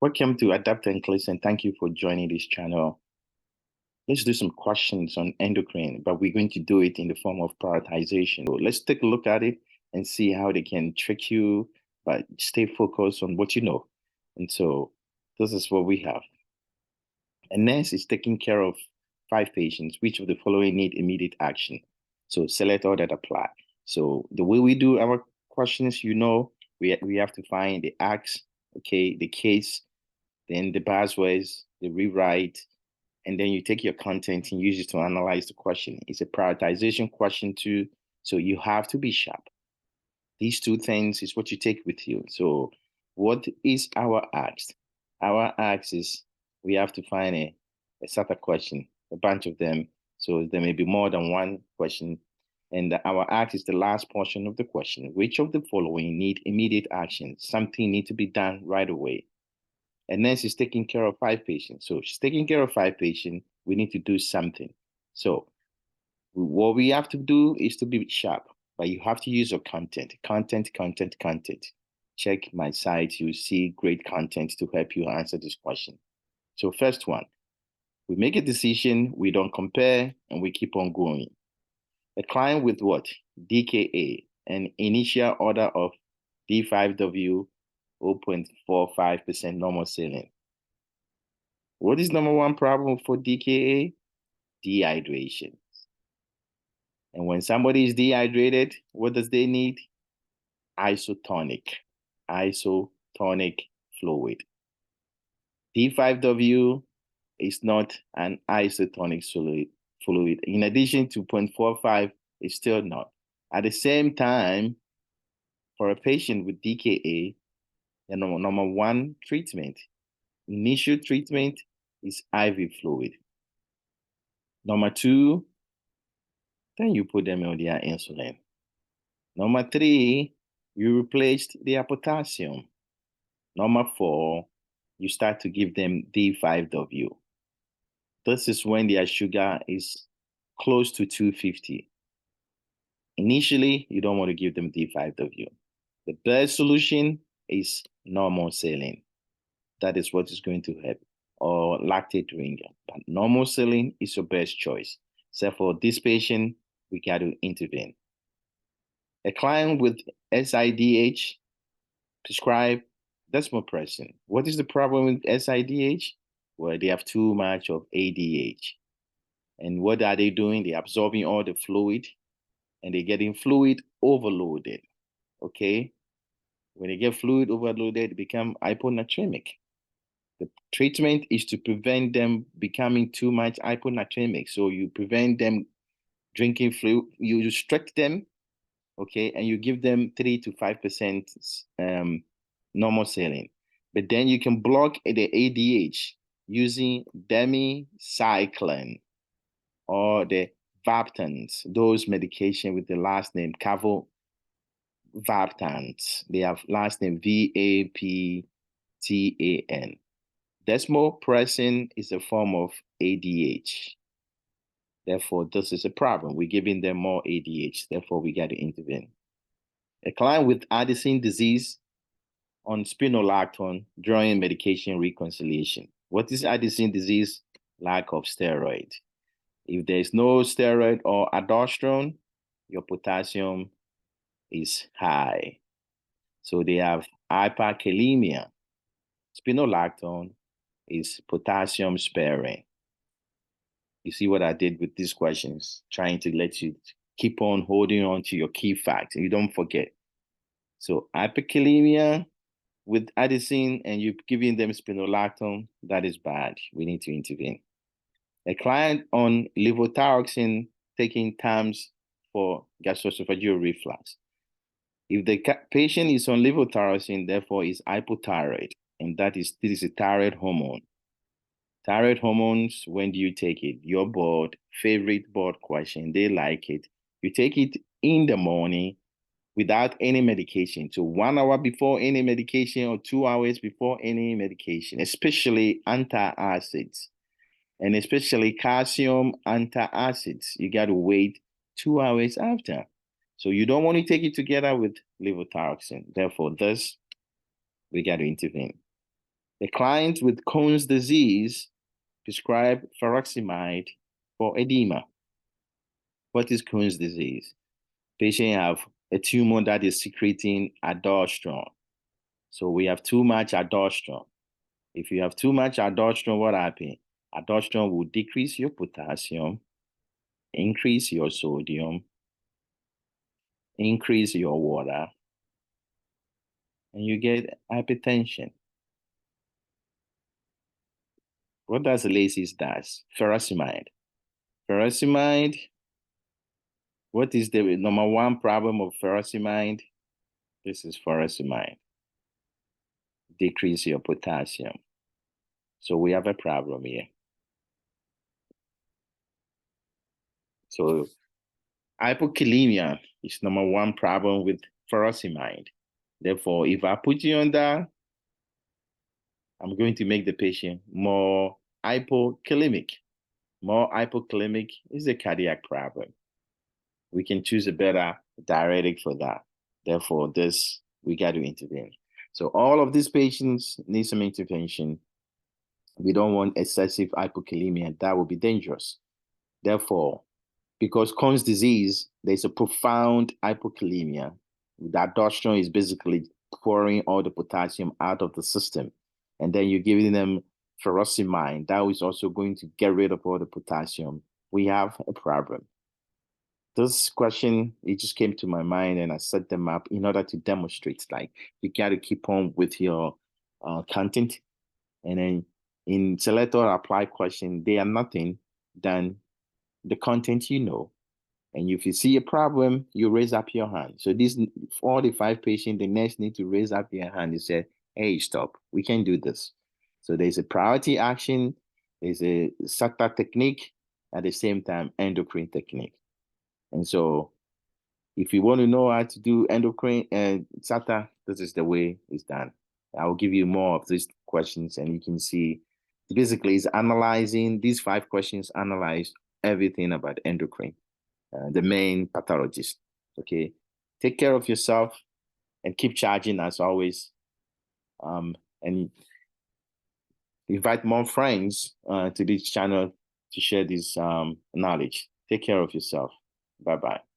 Welcome to Adapt NCLEX, and thank you for joining this channel. Let's do some questions on endocrine, but we're going to do it in the form of prioritization. So let's take a look at it and see how they can trick you, but stay focused on what you know. And so this is what we have. A nurse is taking care of 5 patients. Which of the following need immediate action? So select all that apply. So the way we do our questions, we have to find the acts, okay, the case, then the buzzwords, the rewrite, and then you take your content and use it to analyze the question. It's a prioritization question too, so you have to be sharp. These two things is what you take with you. So what is our ask? Our ask is we have to find a SATA question, a bunch of them. So there may be more than one question. And our ask is the last portion of the question. Which of the following need immediate action? Something need to be done right away. And then she's taking care of 5 patients. So she's taking care of 5 patients. We need to do something. So what we have to do is to be sharp, but you have to use your content. Check my site. You see great content to help you answer this question. So first one, we make a decision, we don't compare, and we keep on going. A client with what? DKA, an initial order of D5W, 0.45% normal saline. What is number one problem for DKA? Dehydration. And when somebody is dehydrated, what does they need? Isotonic fluid. D5W is not an isotonic fluid. In addition to 0.45, it's still not. At the same time, for a patient with DKA, the number one treatment, initial treatment is IV fluid. Number 2, then you put them on their insulin. Number 3, you replaced their potassium. Number 4, you start to give them D5W. This is when their sugar is close to 250. Initially, you don't want to give them D5W. The best solution is normal saline. That is what is going to help, or lactate ringer. But normal saline is your best choice. So for this patient, we got to intervene. A client with SIADH prescribe desmopressin. What is the problem with SIADH? Well, they have too much of ADH. And what are they doing? They're absorbing all the fluid, and they're getting fluid overloaded, okay? When they get fluid overloaded, they become hyponatremic. The treatment is to prevent them becoming too much hyponatremic. So you prevent them drinking fluid, you restrict them, okay, and you give them 3 to 5% normal saline. But then you can block the ADH using demicycline or the Vaptans, those medication with the last name Vaptans. They have last name VAPTAN. Desmopressin is a form of ADH. Therefore, this is a problem. We're giving them more ADH. Therefore, we got to intervene. A client with Addison disease on spironolactone during medication reconciliation. What is Addison disease? Lack of steroid. If there's no steroid or aldosterone, your potassium is high. So they have hyperkalemia. Spironolactone is potassium sparing. You see what I did with these questions, trying to let you keep on holding on to your key facts and you don't forget. So hyperkalemia with Addison and you're giving them spironolactone, that is bad. We need to intervene. A client on levothyroxine taking TAMS for gastroesophageal reflux. If the patient is on levothyroxine, therefore is hypothyroid, and this is a thyroid hormone. Thyroid hormones, when do you take it? Your board, favorite board question, they like it. You take it in the morning without any medication. So 1 hour before any medication or 2 hours before any medication, especially antacids. And especially calcium antacids, you got to wait 2 hours after. So you don't want to take it together with levothyroxine. Therefore, this, we got to intervene. The client with Conn's disease prescribed furosemide for edema. What is Conn's disease? Patient have a tumor that is secreting aldosterone. So we have too much aldosterone. If you have too much aldosterone, what happens? Aldosterone will decrease your potassium, increase your sodium, increase your water, and you get hypertension. What does LACEs does? Furosemide. Furosemide, what is the number one problem of furosemide? This is furosemide. Decrease your potassium. So we have a problem here. So hypokalemia is number one problem with furosemide. Therefore, if I put you on that, I'm going to make the patient more hypokalemic. More hypokalemic is a cardiac problem. We can choose a better diuretic for that. Therefore, this, we got to intervene. So all of these patients need some intervention. We don't want excessive hypokalemia. That would be dangerous. Therefore, because Conn's disease, there's a profound hypokalemia. The aldosterone is basically pouring all the potassium out of the system. And then you're giving them furosemide. That is also going to get rid of all the potassium. We have a problem. This question, it just came to my mind and I set them up in order to demonstrate, like, you got to keep on with your content. And then in select or apply question, they are nothing than the content you know. And if you see a problem, you raise up your hand. So these 45 patients, the next need to raise up their hand and say, hey, stop, we can do this. So there's a priority action, there's a SATA technique, at the same time, endocrine technique. And so if you want to know how to do endocrine and SATA, this is the way it's done. I will give you more of these questions and you can see basically it's analyzing these 5 questions, analyze everything about endocrine, the main pathologist. Okay, take care of yourself and keep charging as always. And invite more friends to this channel to share this knowledge. Take care of yourself. Bye-bye.